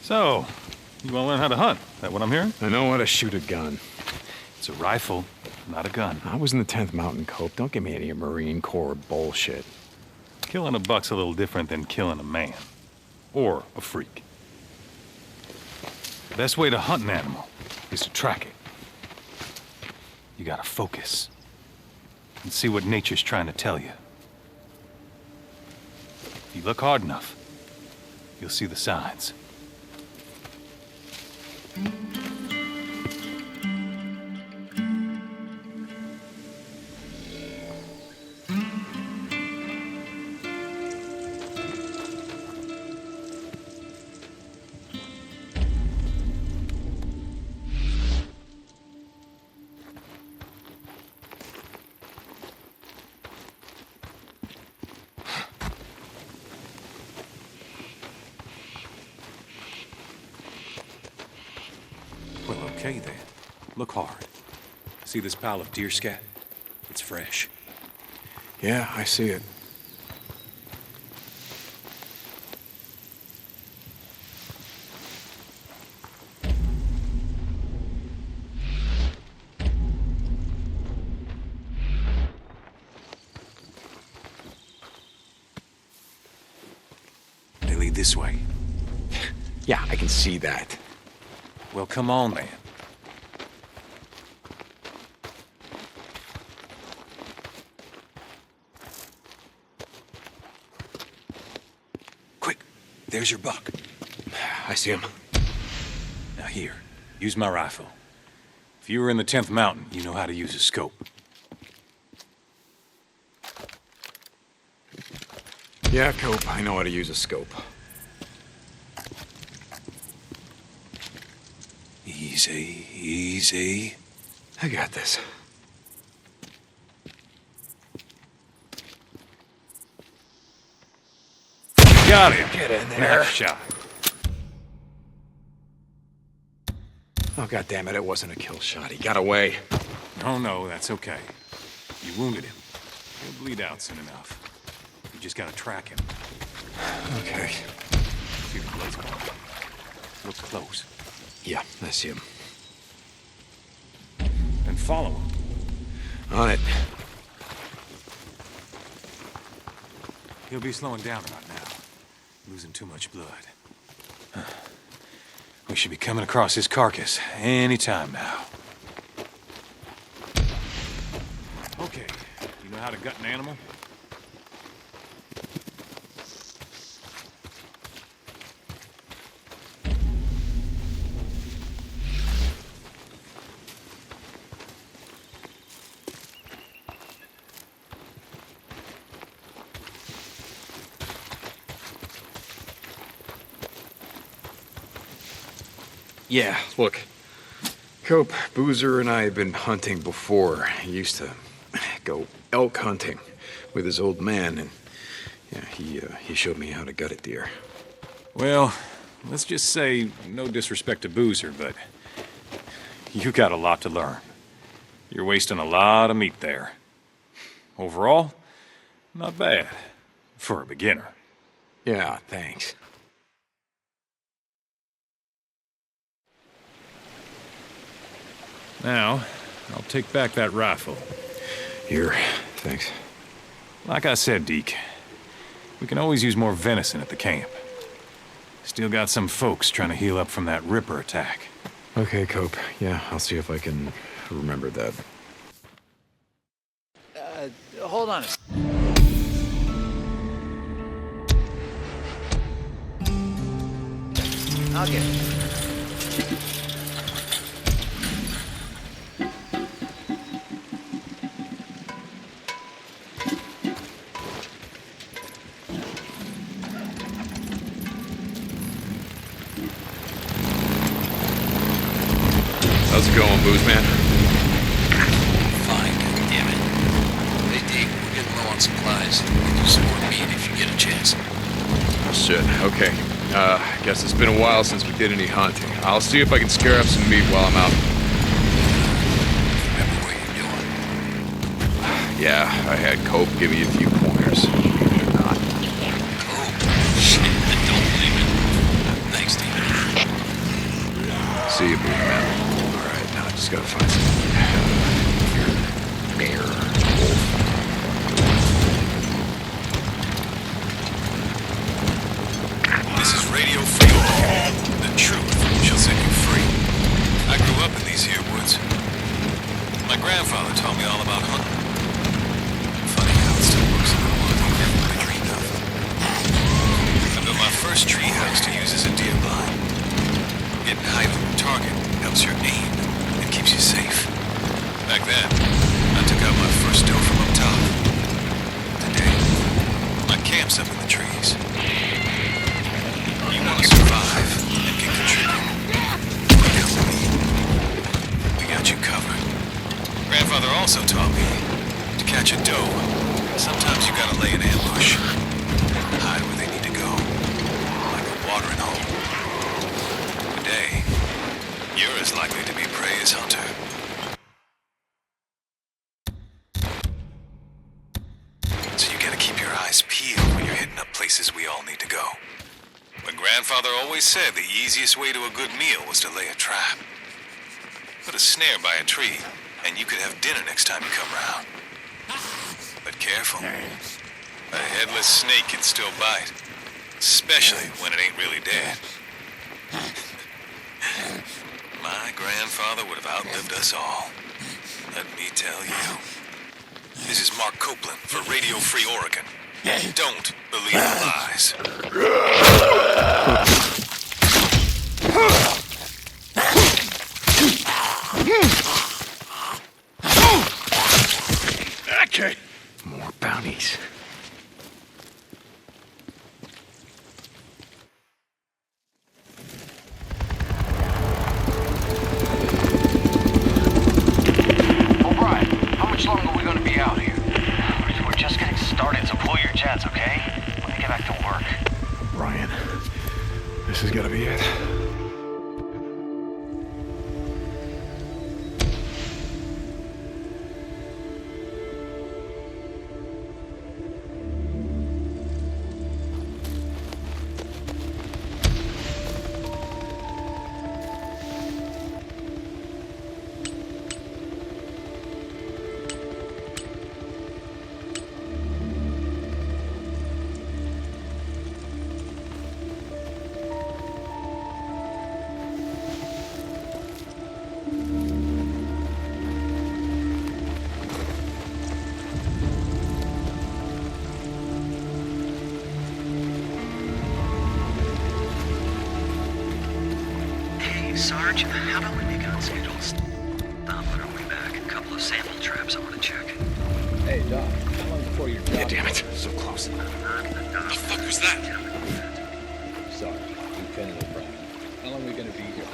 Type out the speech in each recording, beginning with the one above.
So, you want to learn how to hunt? That what I'm hearing? I know how to shoot a gun. It's a rifle, not a gun. I was in the 10th Mountain Cope. Don't give me any Marine Corps bullshit. Killing a buck's a little different than killing a man. Or a freak. The best way to hunt an animal is to track it. You gotta focus and see what nature's trying to tell you. If you look hard enough, you'll see the signs. Well, okay then. Look hard. See this pile of deer scat? It's fresh. Yeah, I see it. They lead this way. Yeah, I can see that. Well, come on then. Quick, there's your buck. I see him. Now here, use my rifle. If you were in the 10th Mountain, you know how to use a scope. Yeah, Cope, I know how to use a scope. Easy, easy. I got this. Got him. Get in there. Nice shot. Oh, God damn it, it wasn't a kill shot. He got away. No, that's okay. You wounded him. He'll bleed out soon enough. You just gotta track him. Okay. See the blades going. Look close. Yeah, I see him. And follow him. On it. He'll be slowing down about now. Losing too much blood. We should be coming across his carcass any time now. Okay, you know how to gut an animal? Yeah, look. Cope, Boozer and I have been hunting before. He used to go elk hunting with his old man, and yeah, he showed me how to gut a deer. Well, let's just say, no disrespect to Boozer, but you got a lot to learn. You're wasting a lot of meat there. Overall, not bad for a beginner. Yeah, thanks. Now, I'll take back that rifle. Here, thanks. Like I said, Deke, we can always use more venison at the camp. Still got some folks trying to heal up from that Ripper attack. Okay, Cope. Yeah, I'll see if I can remember that. Hold on I'll get it. How's it going, Booze Man? Fine, goddammit. Hey, Deke, we're getting low on supplies. Do some more meat if you get a chance. Shit, okay. Guess it's been a while since we did any hunting. I'll see if I can scare up some meat while I'm out. Remember what you're doing. Yeah, I had Cope give me a few pointers. Believe it or not. Oh, shit, I don't believe it. Thanks, Deke. Just gotta find some air. This is Radio Free Oregon. The truth shall set you free. I grew up in these here woods. My grandfather taught me all about hunting. Funny how it still works in the one thing everybody dreamed of. I built my first tree house to use as a deer blind. Getting height on the target helps your aim and keeps you safe. Back then, I took out my first doe from up top. Today, my camp's up in the trees. You want to survive and can contribute. Come with me. We got you covered. Grandfather also taught me to catch a doe. Sometimes you gotta lay an ambush. Hide where they need to go. Like a watering hole. Today, you're as likely to be prey as hunter. So you gotta keep your eyes peeled when you're hitting up places we all need to go. But Grandfather always said the easiest way to a good meal was to lay a trap. Put a snare by a tree, and you could have dinner next time you come round. But careful. A headless snake can still bite, especially when it ain't really dead. My grandfather would have outlived us all. Let me tell you. This is Mark Copeland for Radio Free Oregon. Don't believe the lies. Okay. More bounties. O'Brien, how much longer are we going to be out here? We're just getting started, so pull your jets, okay? Let me get back to work. Ryan, this has got to be it. Sarge, how about we make it on schedule? Stop on our way back. A couple of sample traps I want to check. Hey, Doc, how long before your job? Yeah, damn it. So close. What The fuck was that? Sorry, Lieutenant O'Brien. How long are we gonna be here?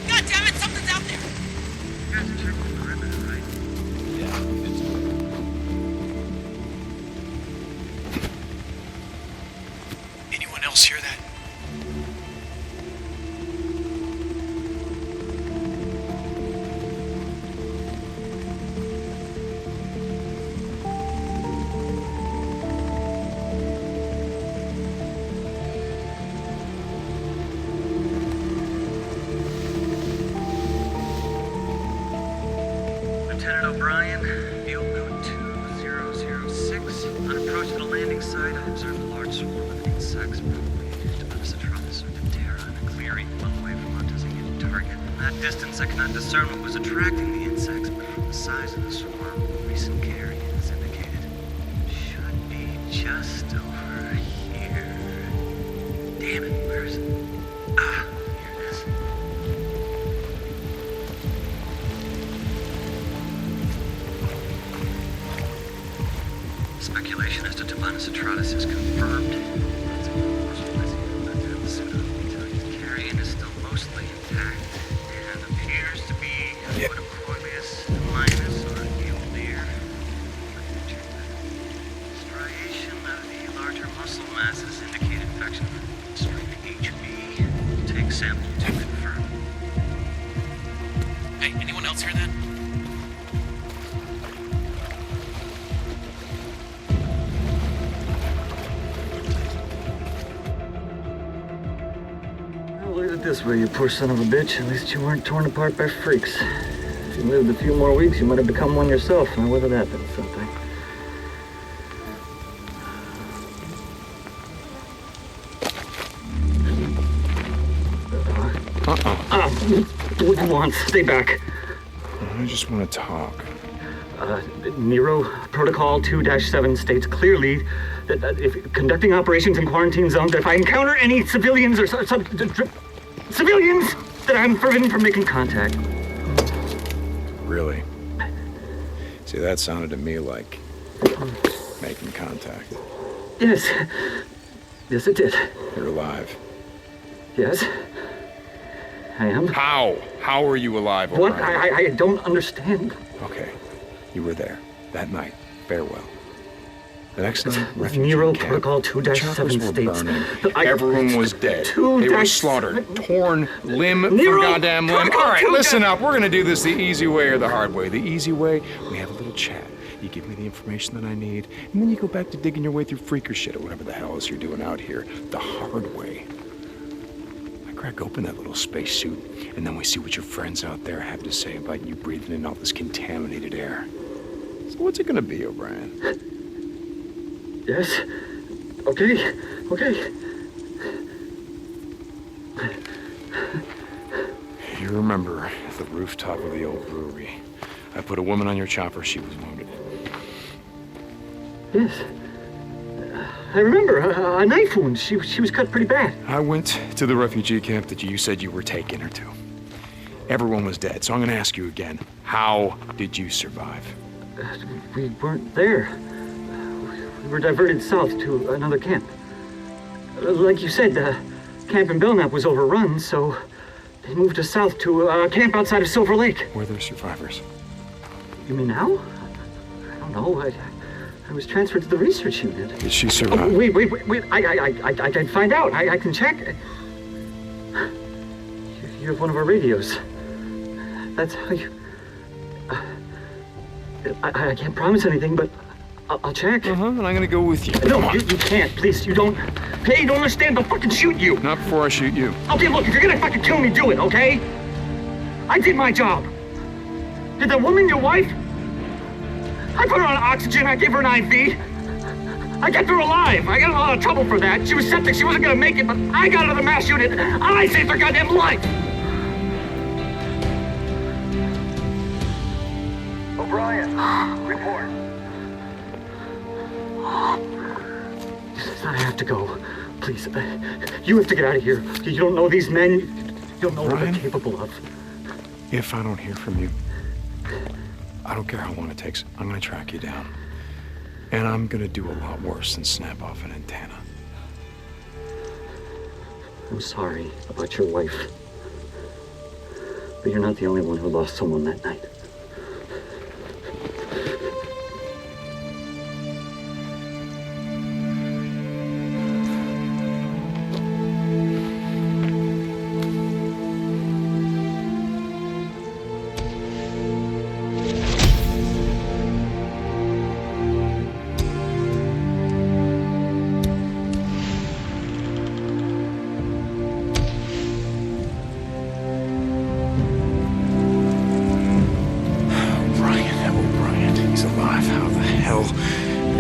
God damn it, something's out there! Yeah, it's Anyone else hear that? Lieutenant O'Brien, field note 2006. On approach to the landing site, I observed a large swarm of insects, probably Demonocetratus or Diptera, in a clearing well away from our designated target. From that distance, I cannot discern what was attracting the insects, but from the size of the swarm, recent care is indicated. Should be just over here. Damn it, where is it? Ah, here it is. Speculation as to Demonocetratus is confirmed. The carrion is still mostly intact and appears to be what a Corleus minus or a mule deer. Striation of the larger muscle masses indicate infection from strain HB. Take sample to confirm. Hey, anyone else hear that? Well, look at it this way, you poor son of a bitch. At least you weren't torn apart by freaks. If you lived a few more weeks, you might have become one yourself. Now, whether that been something. What do you want? Stay back. I just want to talk. Nero Protocol 2-7 states clearly that if conducting operations in quarantine zones, that if I encounter any civilians or civilians, that I'm forbidden from making contact. Really? See, that sounded to me like making contact. Yes. Yes, it did. You're alive. Yes. I am. How? How are you alive, What? O'Brien? I don't understand. Okay. You were there. That night. Farewell. The next night, refugee Nero camp. Protocol The choppers 2-7 were states. burning. that Everyone was dead. They were slaughtered. Torn limb for Nero goddamn limb. Protocol All right, 2-7 listen up. We're gonna do this the easy way or the hard way. The easy way, we have a little chat. You give me the information that I need, and then you go back to digging your way through freaker shit or whatever the hell else you're doing out here. The hard way. I crack open that little spacesuit, and then we see what your friends out there have to say about you breathing in all this contaminated air. So what's it gonna be, O'Brien? Yes. Okay. Okay. You remember the rooftop of the old brewery. I put a woman on your chopper. She was wounded. Yes. I remember a knife wound. She was cut pretty bad. I went to the refugee camp that you said you were taking her to. Everyone was dead, so I'm gonna ask you again. How did you survive? We weren't there. We were diverted south to another camp. Like you said, the camp in Belknap was overrun, so they moved us south to a camp outside of Silver Lake. Were there survivors? You mean now? I don't know. I was transferred to the research unit. Did she survive? Oh, wait. I can find out. I can check. You have one of our radios. That's how you... I can't promise anything, but I'll check. And I'm gonna go with you. No, Come on. you can't. Please, you don't... Hey, you don't understand. They'll fucking shoot you. Not before I shoot you. Okay, look, if you're gonna fucking kill me, do it, okay? I did my job. Did that woman your wife? I put her on oxygen. I gave her an IV. I kept her alive. I got in a lot of trouble for that. She was septic. She wasn't gonna make it, but I got her to the mass unit. I saved her goddamn life. O'Brien, report. I have to go. Please, you have to get out of here. You don't know these men. You don't know what they're capable of. If I don't hear from you, I don't care how long it takes. I'm gonna track you down. And I'm gonna do a lot worse than snap off an antenna. I'm sorry about your wife. But you're not the only one who lost someone that night.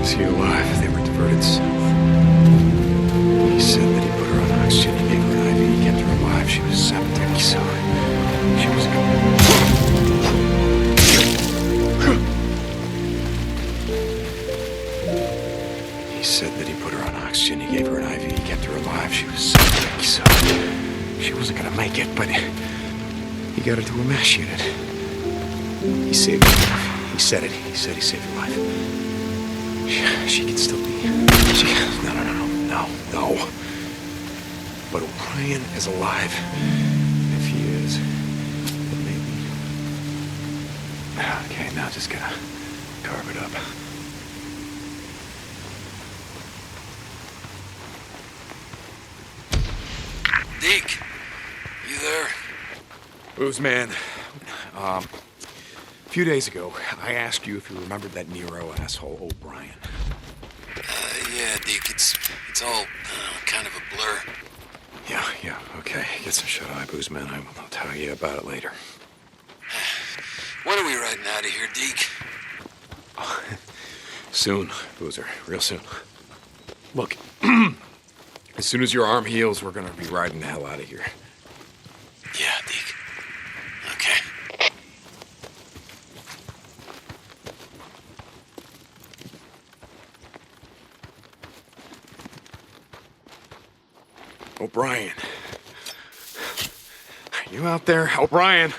Is he alive? They were diverted south. He said that he put her on oxygen. He gave her an IV. He kept her alive. She was septic, so she was He said that he put her on oxygen. He gave her an IV. He kept her alive. She was septic, so she wasn't gonna make it, but he got her to a mass unit. He saved her life. He said it. He said he saved her life. She can still be. No. But O'Brien is alive. If he is, then maybe. Okay, now just gotta carve it up. Deke, you there? Booze man, A few days ago, I asked you if you remembered that Nero asshole O'Brien. Yeah, Deke, it's all kind of a blur. Yeah, okay. Get some shut-eye booze, man. I'll tell you about it later. When are we riding out of here, Deke? Soon, Boozer. Real soon. Look, as soon as your arm heals, we're gonna be riding the hell out of here. Yeah, Deke. Okay. O'Brien. Are you out there? O'Brien!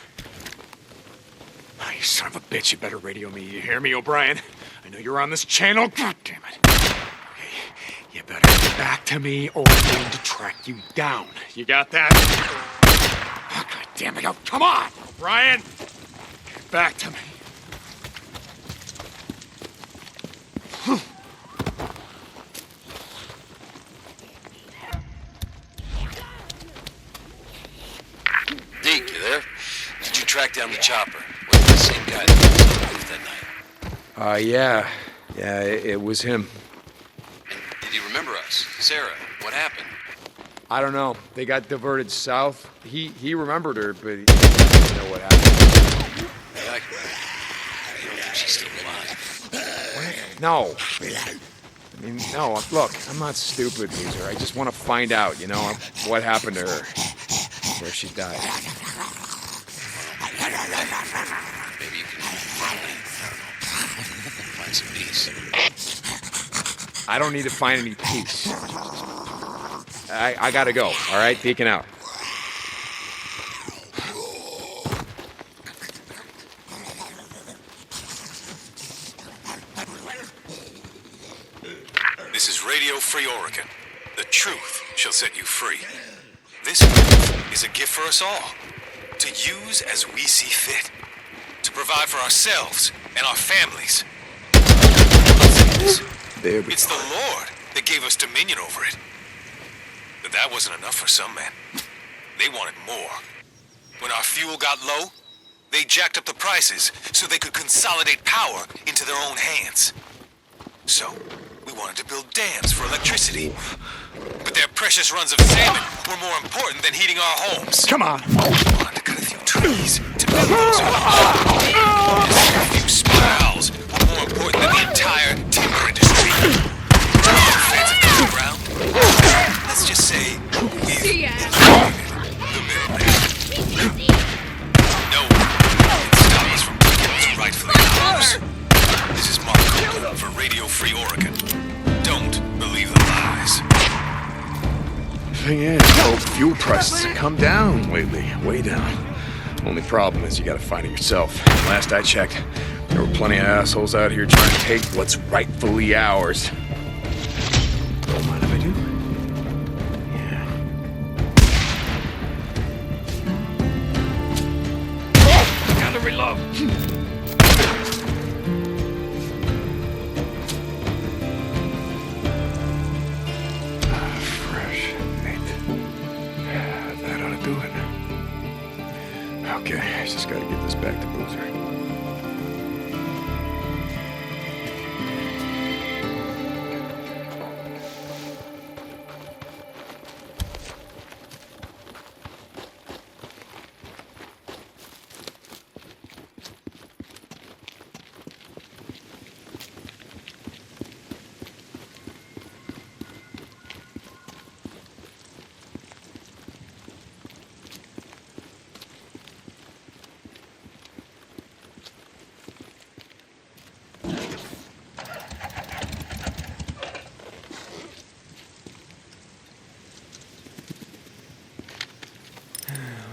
Oh, you son of a bitch, you better radio me. You hear me, O'Brien? I know you're on this channel. God damn it. Okay, you better get back to me or I'm going to track you down. You got that? Oh, God damn it. Oh, come on, O'Brien! Get back to me. Deke, you there? Did you track down the chopper? Was it the same guy that was on the roof that night? Yeah, it was him. And did he remember us? Sarah, what happened? I don't know. They got diverted south. He remembered her, but he didn't know what happened. Yeah, you don't think she's still alive? What? No. I mean, no, look, I'm not stupid, Boozer. I just want to find out, you know, what happened to her. Where she died. Maybe you can finally, find some peace. I don't need to find any peace. I gotta go, all right? Peeking out. This is Radio Free Oregon. The truth shall set you free. This truth is a gift for us all, to use as we see fit, to provide for ourselves and our families. There we It's go. the Lord that gave us dominion over it. But that wasn't enough for some men. They wanted more. When our fuel got low, they jacked up the prices so they could consolidate power into their own hands. So, we wanted to build dams for electricity. But their precious runs of salmon were more important than heating our homes. Come on. We wanted to cut a few trees to build those homes. A few spirals were more important than the entire timber industry. Fancy the ground. Let's just say we've eliminated the middleman. No one can stop us from taking what's rightfully ours. This is Mark Copeland for Radio Free Oregon. Don't believe the lies. Thing is, fuel prices have come down lately, way down. Only problem is you gotta find it yourself. Last I checked, there were plenty of assholes out here trying to take what's rightfully ours. Don't mind if I do? Yeah. Oh, gotta reload. Fresh meat. That ought to do it. Okay, I just gotta get this back to Boozer.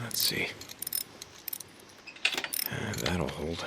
Let's see. That'll hold.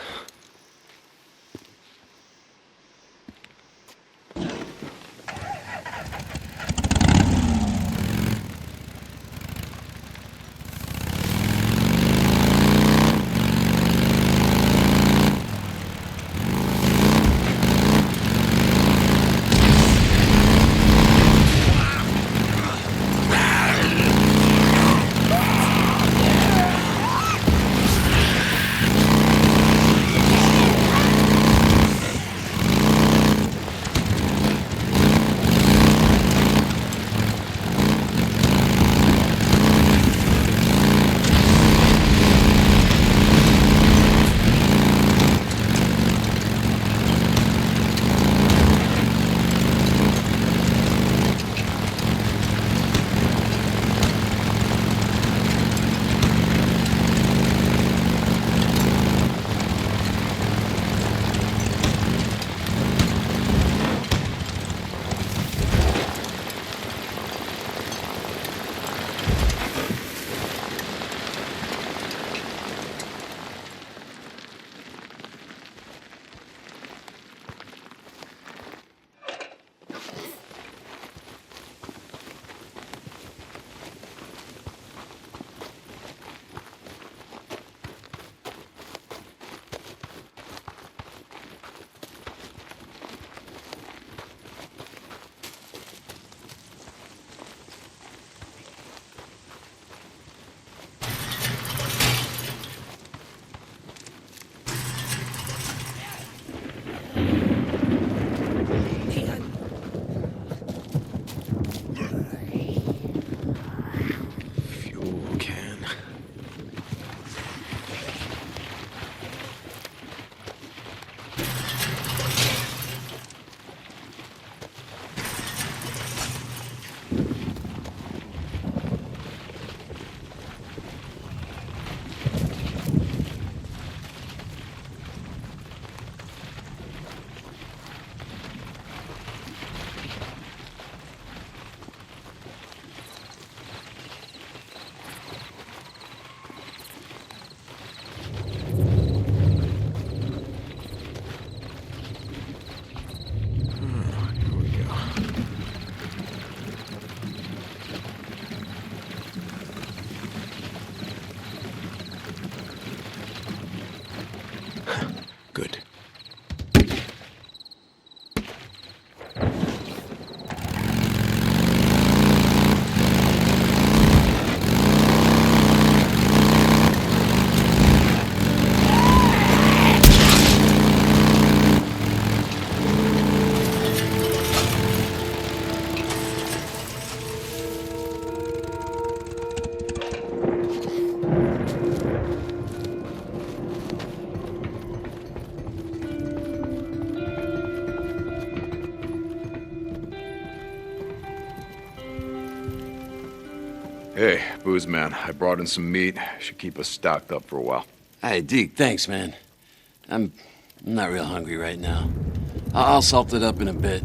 Good. Hey, booze man, I brought in some meat. Should keep us stocked up for a while. Hey, Deke, thanks, man. I'm not real hungry right now. I'll salt it up in a bit.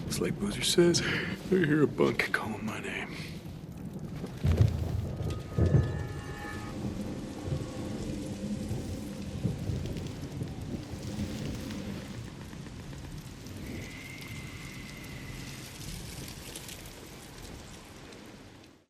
It's like Boozer says, I hear a bunk calling my name.